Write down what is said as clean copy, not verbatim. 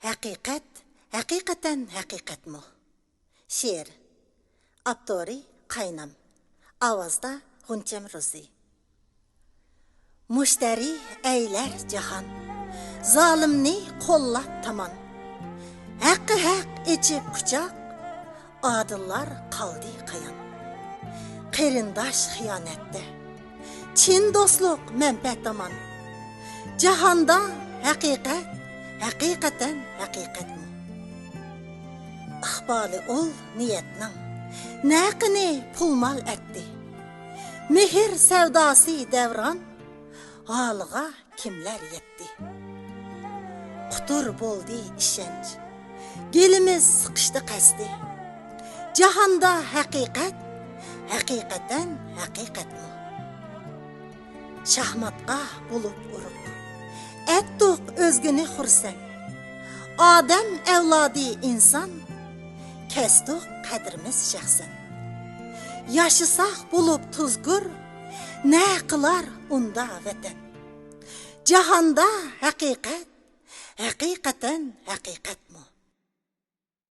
Haqiqat, haqiqatan haqiqatmi? She'r. Avtori Qaynam. Ovozda G'uncham Ro'zi. Mushtari aylar jahon, zolimni qo'llab tomon. Haqqi haq ichib quchoq, odillar qoldi qayon. Qarindosh xiyonatda, chin do'stlik manfaat tomon. Jahonda haqiqat, haqiqatan haqiqatmi? Iqboli ul niyatning naqini pulmal etdi. Mehr savdosi davron, holiga kimlar yetdi? Qutur bo'ldi ishonch, gelimiz siqishdi qasdi. Jahonda haqiqat, haqiqatan haqiqatmi? Shahmatga bo'lib urib, etdiq o'zgini xursan. Odam avlodi inson, kesdiq qadrimiz shaxsan. Yaşısaq bo'lib tuzgur, ne qilar unda vatan? Jahonda haqiqat, haqiqatan haqiqatmi?